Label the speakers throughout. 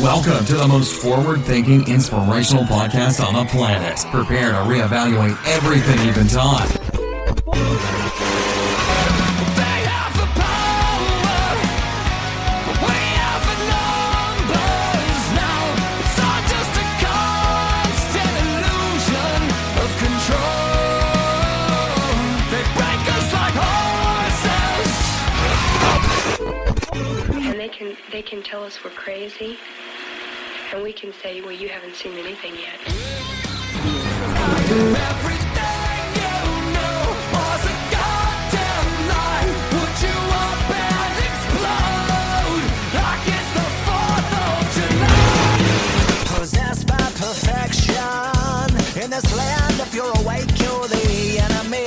Speaker 1: Welcome to the most forward-thinking, inspirational podcast on the planet. Prepare to reevaluate everything you've been taught.
Speaker 2: They have the power. We have the numbers now. It's all just a constant illusion of control. They break us like horses.
Speaker 3: And they can tell us we're crazy, and we can say, well, you haven't seen anything yet.
Speaker 2: Everything you knew was a goddamn lie. Would you up and explode like it's the 4th of July? Possessed by perfection in this land, if you're awake, you're the enemy.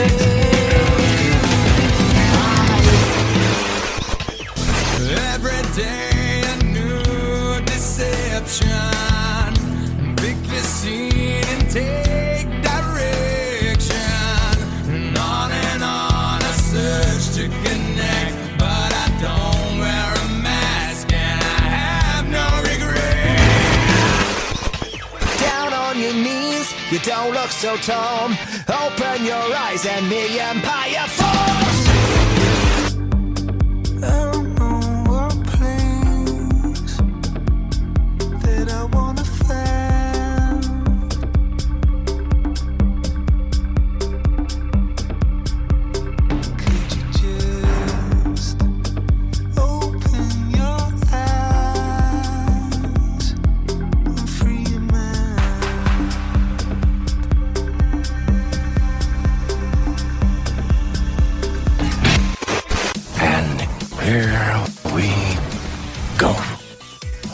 Speaker 2: Every day a new deception. Pick your scene and take direction. And on a search to connect. But I don't wear a mask and I have no regret. Down on your knees, you don't look so tall. Open your eyes and the empire falls.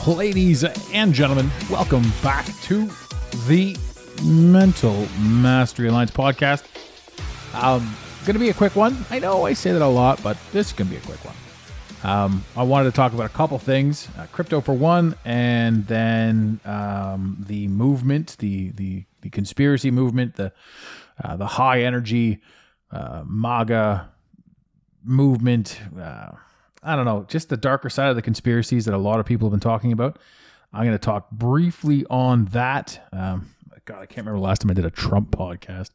Speaker 4: Ladies and gentlemen, welcome back to the Mental Mastery Alliance podcast. Going to be a quick one. I know I say that a lot, but this is going to be a quick one. I wanted to talk about a couple things, crypto for one, and then the movement, the conspiracy movement, the high energy MAGA movement. I don't know, just the darker side of the conspiracies that a lot of people have been talking about. I'm going to talk briefly on that. God, I can't remember the last time I did a Trump podcast.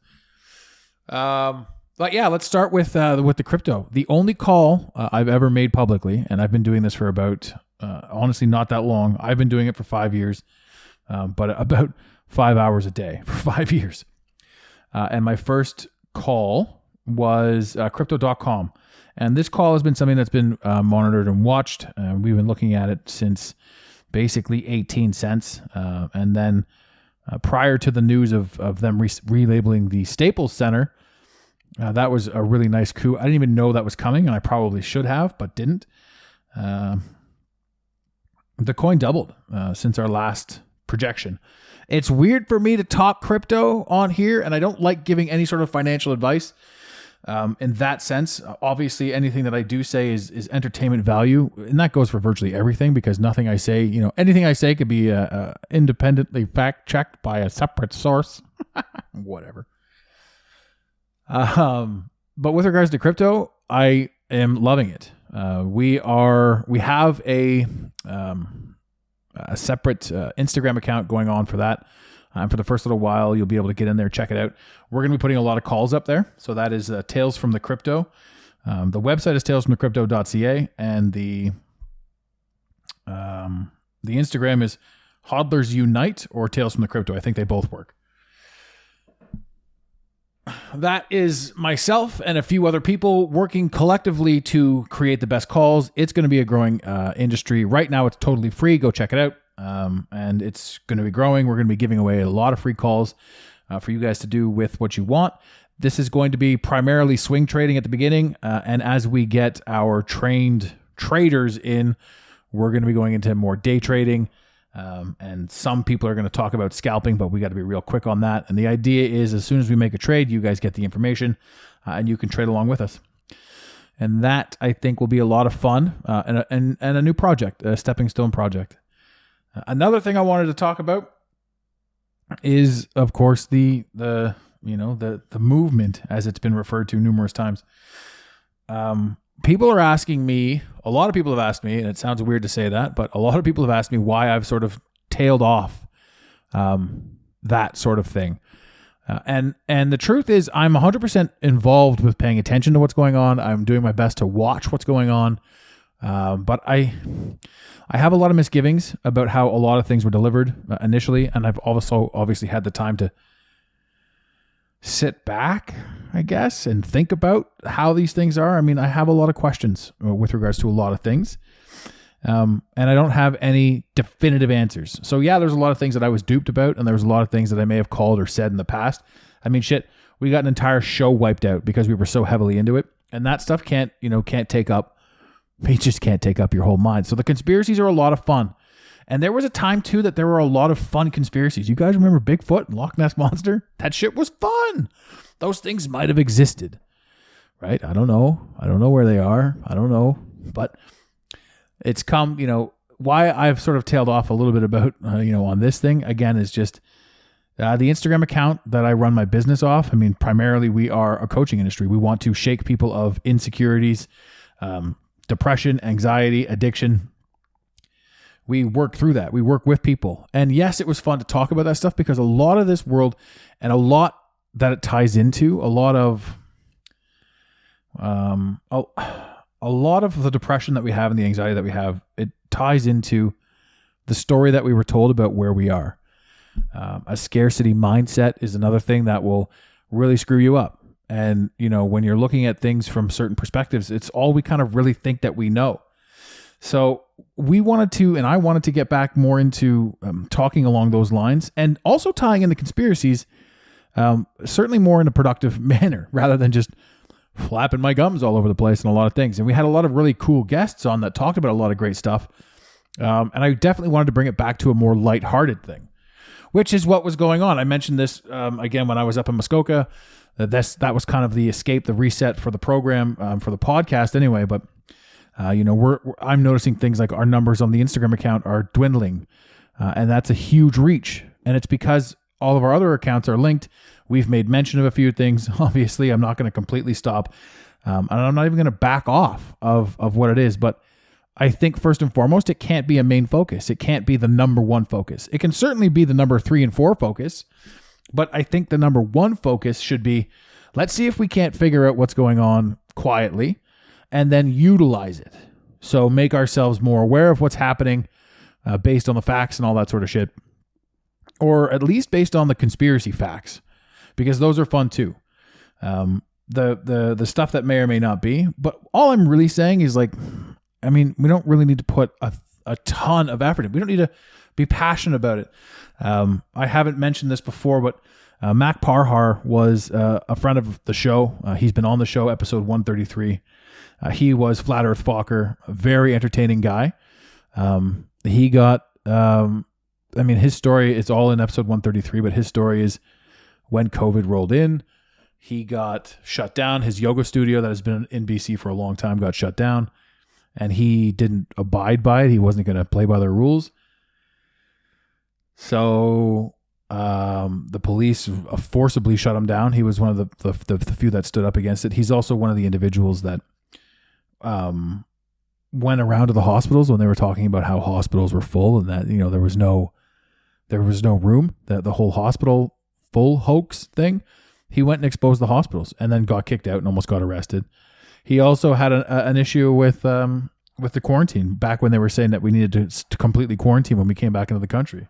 Speaker 4: But yeah, let's start with the crypto. The only call I've ever made publicly, and I've been doing this for about, honestly, not that long. I've been doing it for 5 years, but about 5 hours a day for 5 years. And my first call was crypto.com. And this call has been something that's been monitored and watched. We've been looking at it since basically 18 cents. And then prior to the news of them relabeling the Staples Center, that was a really nice coup. I didn't even know that was coming, and I probably should have, but didn't. The coin doubled since our last projection. It's weird for me to talk crypto on here, and I don't like giving any sort of financial advice. In that sense, obviously anything that I do say is entertainment value, and that goes for virtually everything, because nothing I say, anything I say could be independently fact checked by a separate source. Whatever. But with regards to crypto, I am loving it. We have a separate Instagram account going on for that. For the first little while, you'll be able to get in there, check it out. We're going to be putting a lot of calls up there. So that is Tales from the Crypto. The website is talesfromthecrypto.ca, and the Instagram is Hodlers Unite or Tales from the Crypto. I think they both work. That is myself and a few other people working collectively to create the best calls. It's going to be a growing industry. Right now, it's totally free. Go check it out. And it's going to be growing. We're going to be giving away a lot of free calls for you guys to do with what you want. This is going to be primarily swing trading at the beginning. And as we get our trained traders in, we're going to be going into more day trading. And some people are going to talk about scalping, but we got to be real quick on that. And the idea is, as soon as we make a trade, you guys get the information and you can trade along with us. And that, I think, will be a lot of fun and a new project, a stepping stone project. Another thing I wanted to talk about is, of course, the movement, as it's been referred to numerous times. people are asking me, a lot of people have asked me, and it sounds weird to say that, but a lot of people have asked me why I've sort of tailed off that sort of thing. And the truth is I'm 100% involved with paying attention to what's going on. I'm doing my best to watch what's going on. But I have a lot of misgivings about how a lot of things were delivered initially. And I've also obviously had the time to sit back, I guess, and think about how these things are. I mean, I have a lot of questions with regards to a lot of things. And I don't have any definitive answers. So yeah, there's a lot of things that I was duped about, and there was a lot of things that I may have called or said in the past. I mean, shit, we got an entire show wiped out because we were so heavily into it, and that stuff can't take up. You just can't take up your whole mind. So the conspiracies are a lot of fun. And there was a time too that there were a lot of fun conspiracies. You guys remember Bigfoot and Loch Ness Monster? That shit was fun. Those things might have existed, right? I don't know. I don't know where they are. I don't know, but it's come, why I've sort of tailed off a little bit about, on this thing, again, is just the Instagram account that I run my business off. I mean, primarily we are a coaching industry. We want to shake people of insecurities, depression, anxiety, addiction. We work through that. We work with people. And yes, it was fun to talk about that stuff because a lot of this world and a lot that it ties into, a lot of the depression that we have and the anxiety that we have, it ties into the story that we were told about where we are. A scarcity mindset is another thing that will really screw you up. And, when you're looking at things from certain perspectives, it's all we kind of really think that we know. So I wanted to get back more into talking along those lines and also tying in the conspiracies, certainly more in a productive manner rather than just flapping my gums all over the place and a lot of things. And we had a lot of really cool guests on that talked about a lot of great stuff. And I definitely wanted to bring it back to a more lighthearted thing, which is what was going on. I mentioned this again when I was up in Muskoka. That was kind of the escape, the reset for the program, for the podcast anyway. But I'm noticing things like our numbers on the Instagram account are dwindling, and that's a huge reach. And it's because all of our other accounts are linked. We've made mention of a few things. Obviously, I'm not going to completely stop, and I'm not even going to back off of what it is. But I think first and foremost, it can't be a main focus. It can't be the number one focus. It can certainly be the number 3 and 4 focus, but I think the number one focus should be, let's see if we can't figure out what's going on quietly and then utilize it. So make ourselves more aware of what's happening based on the facts and all that sort of shit, or at least based on the conspiracy facts, because those are fun too. The stuff that may or may not be, but all I'm really saying is we don't really need to put a ton of effort in. We don't need to be passionate about it. I haven't mentioned this before, but Mac Parhar was a friend of the show. He's been on the show, episode 133. He was Flat Earth Fokker, a very entertaining guy. He got, his story is all in episode 133, but his story is when COVID rolled in, he got shut down. His yoga studio that has been in BC for a long time got shut down, and he didn't abide by it. He wasn't going to play by their rules. So the police forcibly shut him down. He was one of the few that stood up against it. He's also one of the individuals that went around to the hospitals when they were talking about how hospitals were full and that, there was no room, that the whole hospital full hoax thing. He went and exposed the hospitals and then got kicked out and almost got arrested. He also had an issue with the quarantine back when they were saying that we needed to completely quarantine when we came back into the country.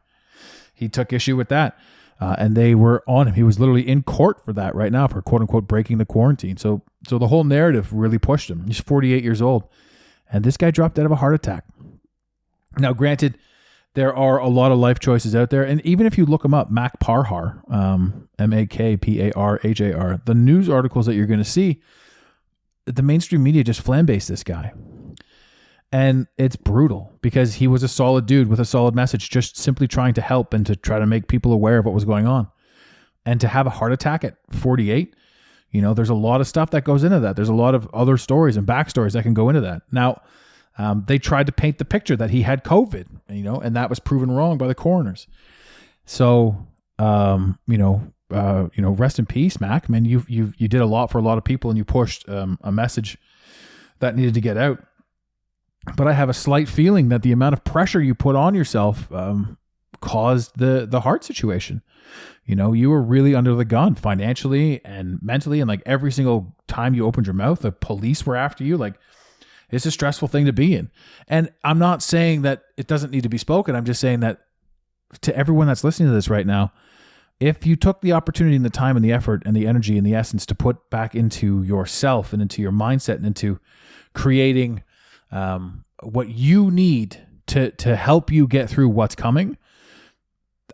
Speaker 4: He took issue with that, and they were on him. He was literally in court for that right now, for quote unquote breaking the quarantine. So the whole narrative really pushed him. He's 48 years old, and this guy dropped out of a heart attack. Now, granted, there are a lot of life choices out there, and even if you look him up, Mac Parhar, Makparhar, the news articles that you're going to see, the mainstream media just flambase this guy. And it's brutal because he was a solid dude with a solid message, just simply trying to help and to try to make people aware of what was going on. And to have a heart attack at 48, there's a lot of stuff that goes into that. There's a lot of other stories and backstories that can go into that. Now, they tried to paint the picture that he had COVID, and that was proven wrong by the coroners. So, rest in peace, Mac. Man, you did a lot for a lot of people, and you pushed a message that needed to get out. But I have a slight feeling that the amount of pressure you put on yourself caused the heart situation. You know, you were really under the gun financially and mentally, and like every single time you opened your mouth, the police were after you. Like, it's a stressful thing to be in. And I'm not saying that it doesn't need to be spoken. I'm just saying that to everyone that's listening to this right now, if you took the opportunity and the time and the effort and the energy and the essence to put back into yourself and into your mindset and into creating what you need to help you get through what's coming,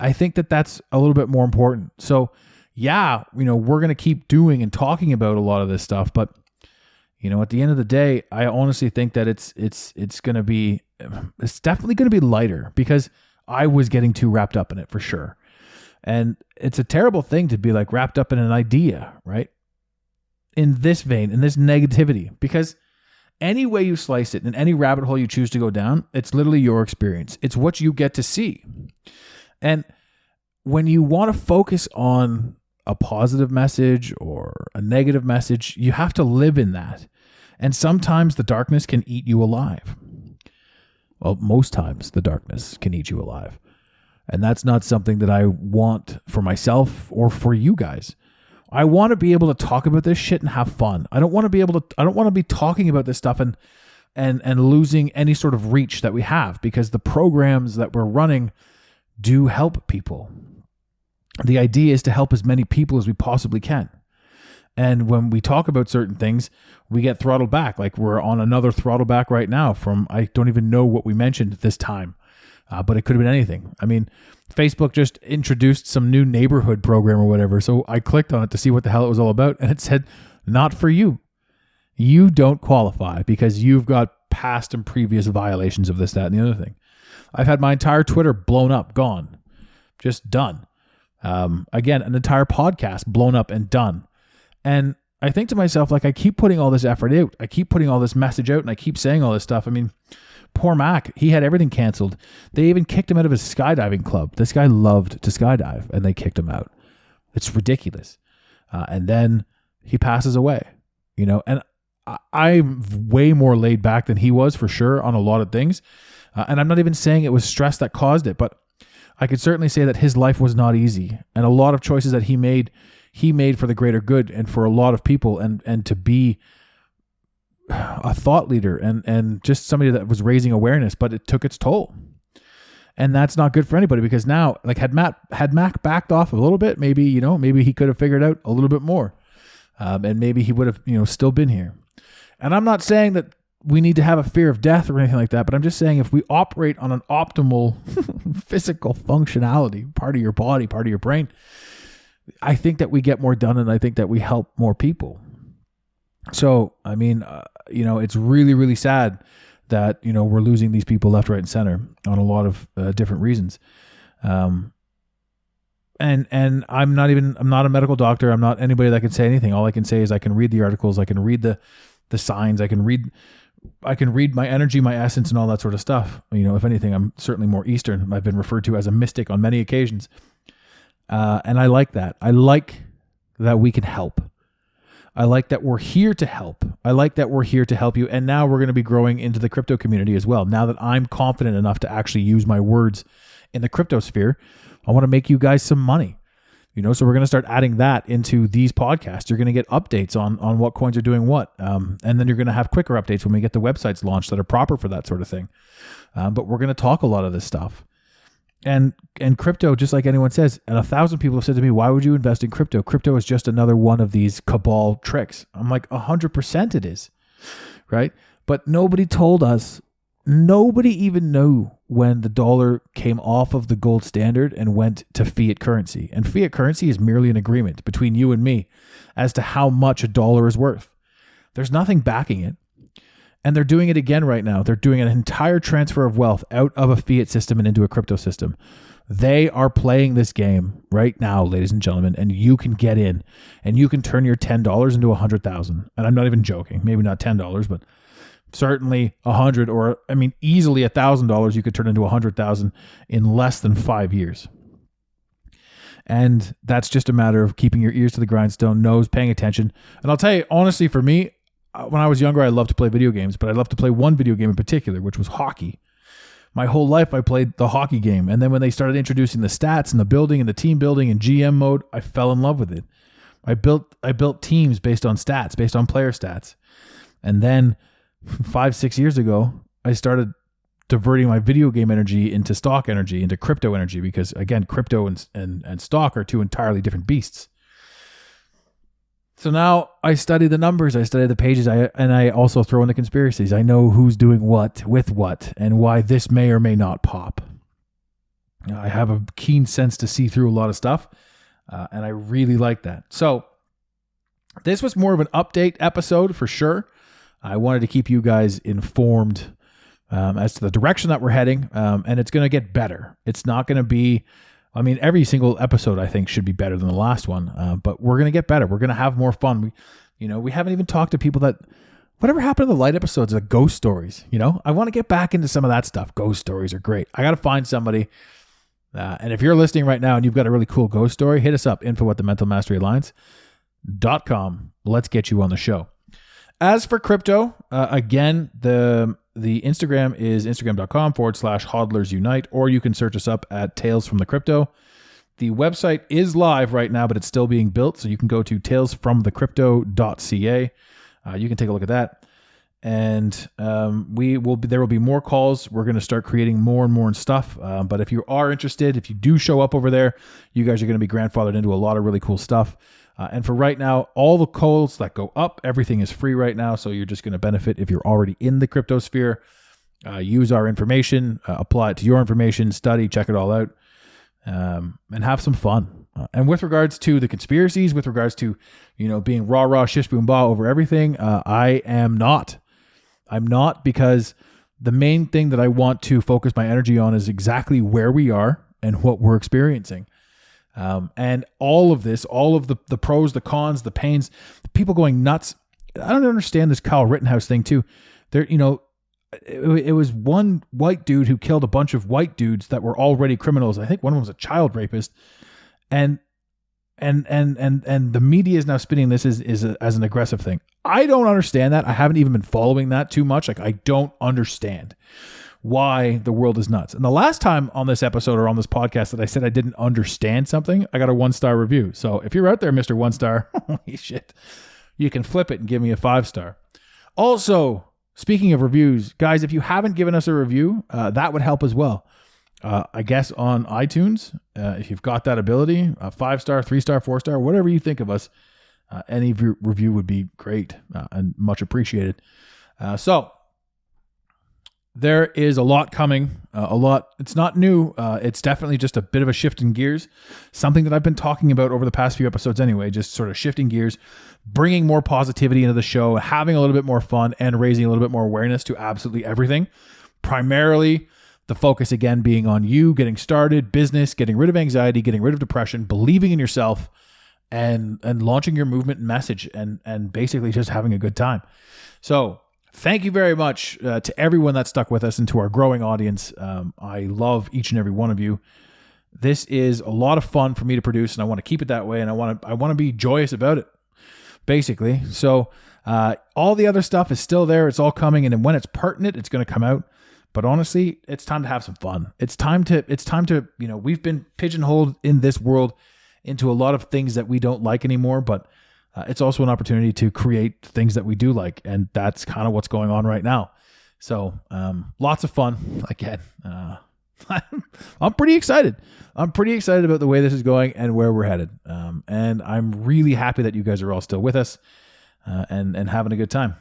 Speaker 4: I think that that's a little bit more important. So yeah, you know, we're going to keep doing and talking about a lot of this stuff, but you know, at the end of the day, I honestly think that it's definitely going to be lighter, because I was getting too wrapped up in it for sure. And it's a terrible thing to be like wrapped up in an idea, right? In this vein, in this negativity, because any way you slice it and any rabbit hole you choose to go down, it's literally your experience. It's what you get to see. And when you want to focus on a positive message or a negative message, you have to live in that. And sometimes the darkness can eat you alive. Well, most times the darkness can eat you alive. And that's not something that I want for myself or for you guys. I want to be able to talk about this shit and have fun. I don't want to be talking about this stuff and losing any sort of reach that we have, because the programs that we're running do help people. The idea is to help as many people as we possibly can. And when we talk about certain things, we get throttled back. Like we're on another throttle back right now from, I don't even know what we mentioned this time, but it could have been anything. I mean, Facebook just introduced some new neighborhood program or whatever. So I clicked on it to see what the hell it was all about. And it said, not for you. You don't qualify because you've got past and previous violations of this, that, and the other thing. I've had my entire Twitter blown up, gone, just done. Again, an entire podcast blown up and done. And I think to myself, like, I keep putting all this effort out. I keep putting all this message out, and I keep saying all this stuff. I mean, poor Mac, he had everything canceled. They even kicked him out of his skydiving club. This guy loved to skydive, and they kicked him out. It's ridiculous. And then he passes away, you know, and I'm way more laid back than he was for sure on a lot of things. And I'm not even saying it was stress that caused it, but I could certainly say that his life was not easy, and a lot of choices that he made for the greater good and for a lot of people, and to be a thought leader and just somebody that was raising awareness, but it took its toll. And that's not good for anybody, because now, like, had Mac backed off a little bit, maybe he could have figured out a little bit more. And maybe he would have, still been here. And I'm not saying that we need to have a fear of death or anything like that, but I'm just saying if we operate on an optimal physical functionality, part of your body, part of your brain, I think that we get more done, and I think that we help more people. So, I mean, it's really, really sad that, we're losing these people left, right, and center on a lot of different reasons. And I'm not a medical doctor. I'm not anybody that can say anything. All I can say is I can read the articles. I can read the signs. I can read my energy, my essence, and all that sort of stuff. If anything, I'm certainly more Eastern. I've been referred to as a mystic on many occasions. And I like that. I like that we can help. I like that we're here to help. I like that we're here to help you. And now we're going to be growing into the crypto community as well. Now that I'm confident enough to actually use my words in the crypto sphere, I want to make you guys some money. So we're going to start adding that into these podcasts. You're going to get updates on what coins are doing what. And then you're going to have quicker updates when we get the websites launched that are proper for that sort of thing. But we're going to talk a lot of this stuff. And crypto, just like anyone says, and 1,000 people have said to me, why would you invest in crypto? Crypto is just another one of these cabal tricks. I'm like, 100% it is, right? But nobody told us, nobody even knew when the dollar came off of the gold standard and went to fiat currency. And fiat currency is merely an agreement between you and me as to how much a dollar is worth. There's nothing backing it. And they're doing it again right now. They're doing an entire transfer of wealth out of a fiat system and into a crypto system. They are playing this game right now, ladies and gentlemen, and you can get in and you can turn your $10 into 100,000. And I'm not even joking. Maybe not $10, but certainly 100, or easily $1,000 you could turn into 100,000 in less than 5 years. And that's just a matter of keeping your ears to the grindstone, paying attention. And I'll tell you, honestly, for me, when I was younger, I loved to play video games, but I loved to play one video game in particular, which was hockey. My whole life, I played the hockey game. And then when they started introducing the stats and the building and the team building and GM mode, I fell in love with it. I built teams based on stats, based on player stats. And then 5-6 years ago, I started diverting my video game energy into stock energy, into crypto energy, because again, crypto and stock are two entirely different beasts. So now I study the numbers, I study the pages, and I also throw in the conspiracies. I know who's doing what with what and why this may or may not pop. I have a keen sense to see through a lot of stuff, and I really like that. So this was more of an update episode for sure. I wanted to keep you guys informed as to the direction that we're heading, and it's going to get better. It's not going to be... I mean, every single episode I think should be better than the last one, but we're going to get better. We're going to have more fun. We haven't even talked to people that, whatever happened to the light episodes, the ghost stories, I want to get back into some of that stuff. Ghost stories are great. I got to find somebody. And if you're listening right now and you've got a really cool ghost story, hit us up, info@thementalmasteryalliance.com. Let's get you on the show. As for crypto, again, the Instagram is instagram.com/hodlersunite, or you can search us up at Tales from the Crypto. The website is live right now, but it's still being built. So you can go to talesfromthecrypto.ca. You can take a look at that. And there will be more calls. We're going to start creating more and more stuff. But if you are interested, if you do show up over there, you guys are going to be grandfathered into a lot of really cool stuff. And for right now, all the calls that go up, everything is free right now. So you're just going to benefit if you're already in the crypto sphere. Use our information, apply it to your information, study, check it all out, and have some fun. And with regards to the conspiracies, with regards to, being rah-rah, shish boom bah over everything, I am not. I'm not, because the main thing that I want to focus my energy on is exactly where we are and what we're experiencing. And all of this, all of the pros, the cons, the pains, the people going nuts. I don't understand this Kyle Rittenhouse thing too. There, it was one white dude who killed a bunch of white dudes that were already criminals. I think one of them was a child rapist, and the media is now spinning this as an aggressive thing. I don't understand that. I haven't even been following that too much. Like, I don't understand why the world is nuts. And the last time on this episode or on this podcast that I said I didn't understand something, I got a 1-star review. So if you're out there, Mr. 1-star, holy shit, you can flip it and give me a 5-star. Also, speaking of reviews, guys, if you haven't given us a review, that would help as well. I guess on iTunes, if you've got that ability, a 5-star, 3-star, 4-star, whatever you think of us, any review would be great and much appreciated. So there is a lot coming, It's not new. It's definitely just a bit of a shift in gears. Something that I've been talking about over the past few episodes anyway, just sort of shifting gears, bringing more positivity into the show, having a little bit more fun, and raising a little bit more awareness to absolutely everything. Primarily, the focus again being on you getting started, business, getting rid of anxiety, getting rid of depression, believing in yourself, and launching your movement and message, and basically just having a good time. So thank you very much to everyone that stuck with us and to our growing audience. I love each and every one of you. This is a lot of fun for me to produce, and I want to keep it that way, and I want to be joyous about it, basically. So all the other stuff is still there. It's all coming, and when it's pertinent, it's going to come out. But honestly, it's time to have some fun. It's time to, we've been pigeonholed in this world into a lot of things that we don't like anymore, but it's also an opportunity to create things that we do like. And that's kind of what's going on right now. So lots of fun. Again, I'm pretty excited. I'm pretty excited about the way this is going and where we're headed. And I'm really happy that you guys are all still with us and having a good time.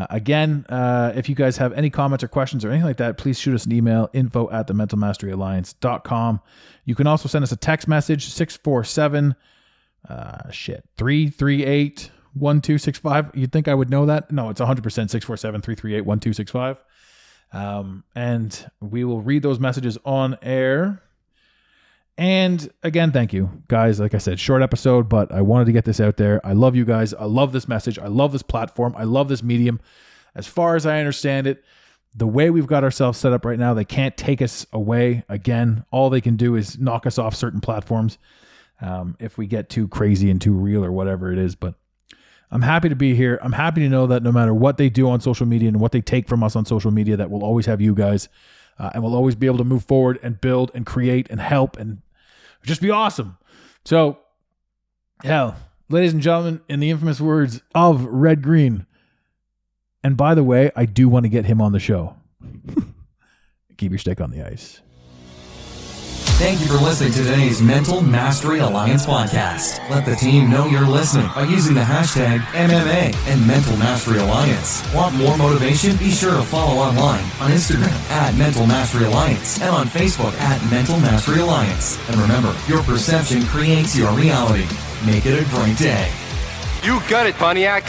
Speaker 4: Again, if you guys have any comments or questions or anything like that, please shoot us an email, info@thementalmasteryalliance.com. You can also send us a text message, 647-338-1265. You'd think I would know that? No, it's 100% 647-338-1265. And we will read those messages on air. And again, thank you guys. Like I said, short episode, but I wanted to get this out there. I love you guys. I love this message. I love this platform. I love this medium. As far as I understand it, the way we've got ourselves set up right now, they can't take us away. Again, all they can do is knock us off certain platforms if we get too crazy and too real or whatever it is. But I'm happy to be here. I'm happy to know that no matter what they do on social media and what they take from us on social media, that we'll always have you guys, and we'll always be able to move forward and build and create and help and just be awesome. So, yeah, ladies and gentlemen, in the infamous words of Red Green, and by the way, I do want to get him on the show. Keep your stick on the ice.
Speaker 1: Thank you for listening to today's Mental Mastery Alliance podcast. Let the team know you're listening by using the hashtag MMA and Mental Mastery Alliance. Want more motivation? Be sure to follow online on Instagram at Mental Mastery Alliance and on Facebook at Mental Mastery Alliance. And remember, your perception creates your reality. Make it a great day.
Speaker 5: You got it, Pontiac.